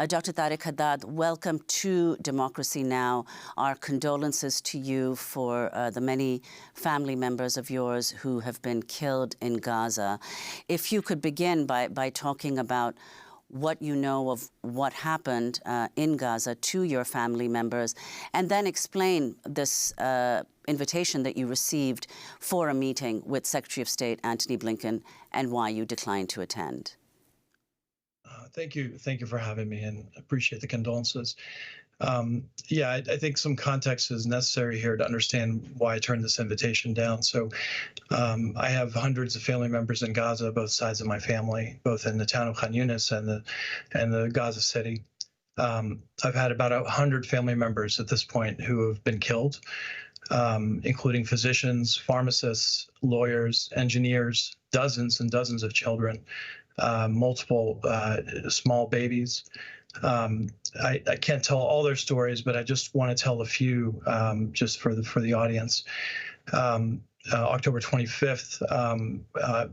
Dr. Tariq Haddad, welcome to Democracy Now! Our condolences to you for the many family members of yours who have been killed in Gaza. If you could begin by talking about what you know of what happened in Gaza to your family members, and then explain this invitation that you received for a meeting with Secretary of State Antony Blinken and why you declined to attend. Thank you for having me, and appreciate the condolences. I think some context is necessary here to understand why I turned this invitation down. So I have hundreds of family members in Gaza, both sides of my family, both in the town of Khan Yunis and the Gaza city. I've had about 100 family members at this point who have been killed, including physicians, pharmacists, lawyers, engineers, dozens and dozens of children, multiple small babies. I can't tell all their stories, but I just want to tell a few just for the audience. October 25th,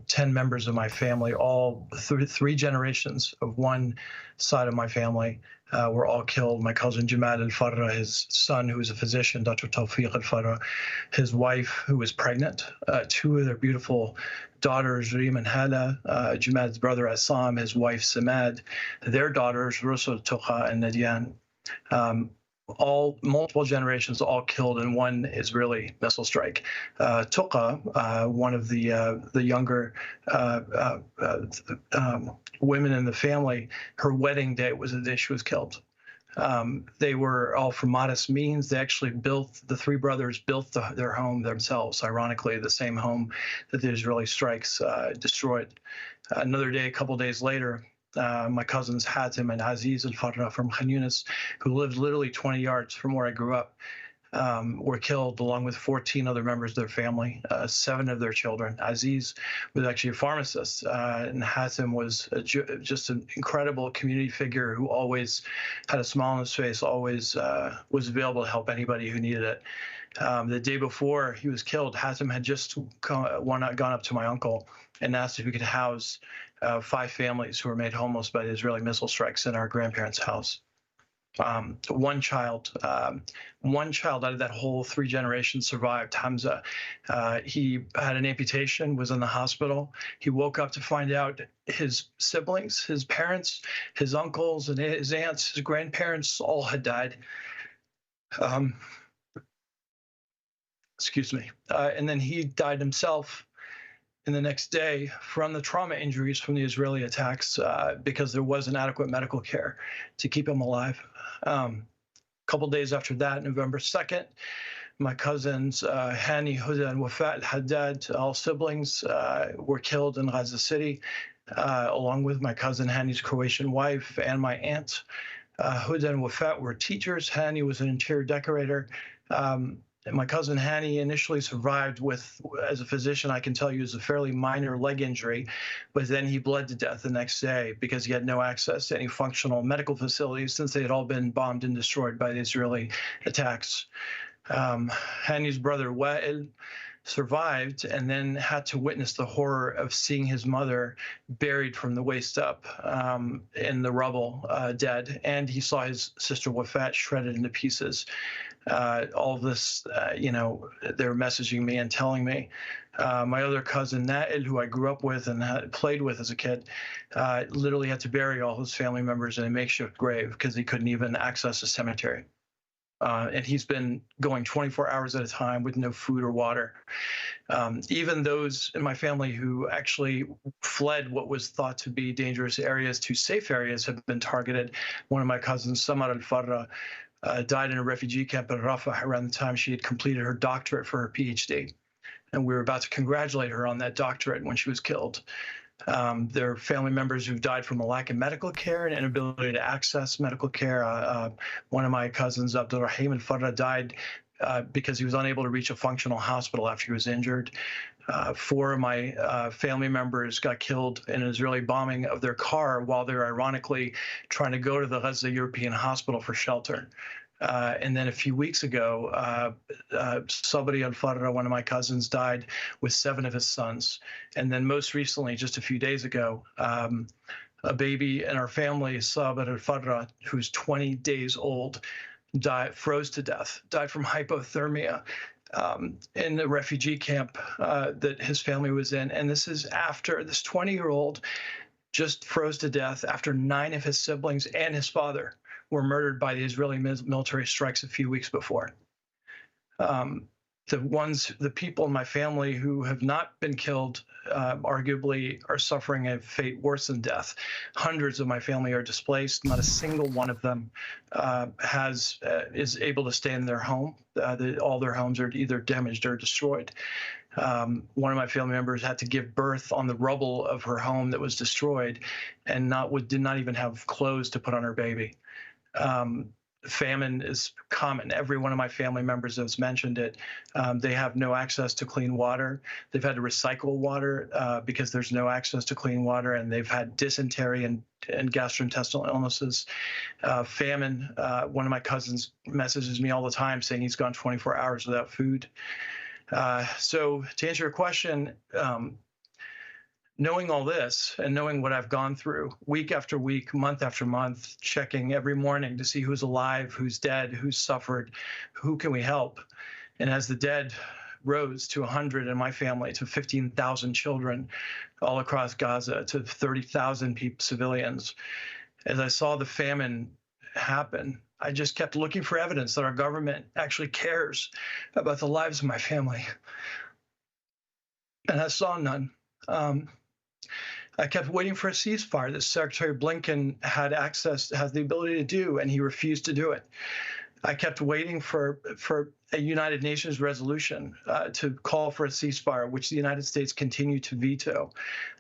10 members of my family, all three generations of one side of my family, were all killed. My cousin Jamal al-Farra, his son, who was a physician, Dr. Tawfiq al-Farra, his wife, who was pregnant, two of their beautiful daughters, Reem and Hala, Jamal's brother Assam, his wife Samad, their daughters, Rusul, Tuqa, and Nadian. All multiple generations, all killed in one Israeli missile strike. Tuqa, one of the younger women in the family, her wedding day was the day she was killed. They were all from modest means. They actually the three brothers built their home themselves, ironically, the same home that the Israeli strikes destroyed. Another day, a couple days later, my cousins Hatem and Aziz al-Farra from Khan Yunis, who lived literally 20 yards from where I grew up, were killed along with 14 other members of their family, 7 of their children. Aziz was actually a pharmacist, and Hatem was just an incredible community figure who always had a smile on his face, always was available to help anybody who needed it. The day before he was killed, Hatem had just gone up to my uncle and asked if he could house 5 families who were made homeless by the Israeli missile strikes in our grandparents' house. One child out of that whole 3 generations survived, Hamza. He had an amputation, was in the hospital. He woke up to find out his siblings, his parents, his uncles, and his aunts, his grandparents all had died. Excuse me. And then he died himself in the next day from the trauma injuries from the Israeli attacks because there wasn't adequate medical care to keep him alive. A couple days after that, November 2nd, my cousins Hani, Huda, and Wafat Haddad, all siblings, were killed in Gaza City, along with my cousin Hani's Croatian wife and my aunt. Huda and Wafat were teachers. Hani was an interior decorator. My cousin Hani initially survived with, as a physician, I can tell you, is a fairly minor leg injury, but then he bled to death the next day because he had no access to any functional medical facilities since they had all been bombed and destroyed by the Israeli attacks. Hani's brother Wa'il survived and then had to witness the horror of seeing his mother buried from the waist up in the rubble, dead, and he saw his sister Wafat shredded into pieces. All of this, they were messaging me and telling me. My other cousin, Nail, who I grew up with and played with as a kid, literally had to bury all his family members in a makeshift grave because he couldn't even access a cemetery. And he's been going 24 hours at a time with no food or water. Even those in my family who actually fled what was thought to be dangerous areas to safe areas have been targeted. One of my cousins, Samar al-Farra, died in a refugee camp in Rafah around the time she had completed her doctorate for her PhD. And we were about to congratulate her on that doctorate when she was killed. There are family members who've died from a lack of medical care and inability to access medical care. One of my cousins, Abdul Rahim al-Farra, died because he was unable to reach a functional hospital after he was injured. 4 of my family members got killed in an Israeli bombing of their car while they were ironically trying to go to the Gaza European Hospital for shelter. And then a few weeks ago, Sabri al-Farra, one of my cousins, died with 7 of his sons. And then most recently, just a few days ago, a baby in our family, Saber al-Farra, who's 20 days old, froze to death, died from hypothermia in the refugee camp that his family was in. And this is after this 20-year-old just froze to death after 9 of his siblings and his father were murdered by the Israeli military strikes a few weeks before. The people in my family who have not been killed, arguably are suffering a fate worse than death. Hundreds of my family are displaced. Not a single one of them is able to stay in their home. All their homes are either damaged or destroyed. One of my family members had to give birth on the rubble of her home that was destroyed, and did not even have clothes to put on her baby. Famine is common. Every one of my family members has mentioned it. They have no access to clean water. They've had to recycle water because there's no access to clean water, and they've had dysentery and gastrointestinal illnesses. Famine. One of my cousins messages me all the time saying he's gone 24 hours without food. So to answer your question, knowing all this and knowing what I've gone through week after week, month after month, checking every morning to see who's alive, who's dead, who's suffered, who can we help? And as the dead rose to 100 in my family, to 15,000 children all across Gaza, to 30,000 civilians, as I saw the famine happen, I just kept looking for evidence that our government actually cares about the lives of my family. And I saw none. I kept waiting for a ceasefire that Secretary Blinken has the ability to do, and he refused to do it. I kept waiting for a United Nations resolution to call for a ceasefire, which the United States continued to veto.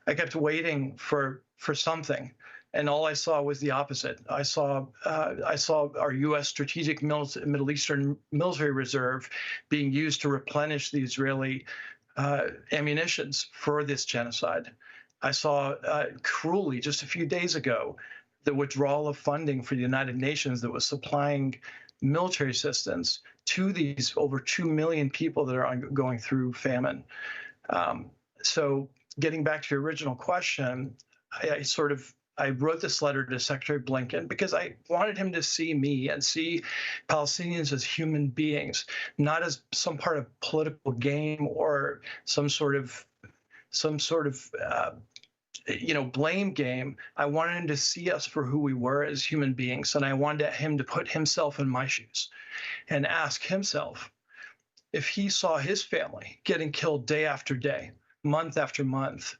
I kept waiting for something, and all I saw was the opposite. I saw our U.S. strategic Middle Eastern military reserve being used to replenish the Israeli ammunitions for this genocide. I saw cruelly just a few days ago the withdrawal of funding for the United Nations that was supplying military assistance to these over 2 million people that are going through famine. So getting back to your original question, I wrote this letter to Secretary Blinken because I wanted him to see me and see Palestinians as human beings, not as some part of political game or some sort of blame game. I wanted him to see us for who we were as human beings, and I wanted him to put himself in my shoes and ask himself if he saw his family getting killed day after day, month after month,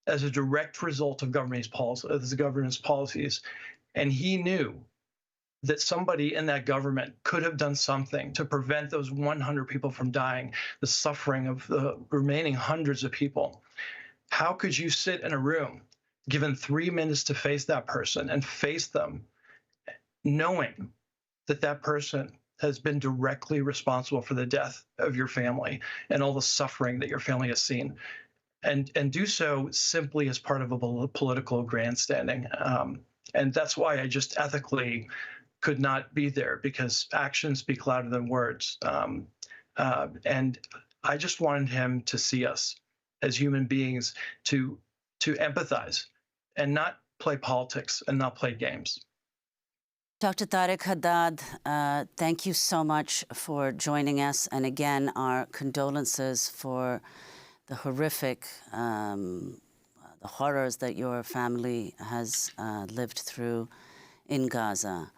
as a direct result of the government's policies, and he knew that somebody in that government could have done something to prevent those 100 people from dying, the suffering of the remaining hundreds of people. How could you sit in a room, given 3 minutes to face that person and face them, knowing that that person has been directly responsible for the death of your family and all the suffering that your family has seen, and do so simply as part of a political grandstanding? And that's why I just ethically could not be there, because actions speak louder than words. And I just wanted him to see us as human beings, to empathize and not play politics and not play games. Dr. Tariq Haddad, thank you so much for joining us. And again, our condolences for the horrific, the horrors that your family has lived through in Gaza.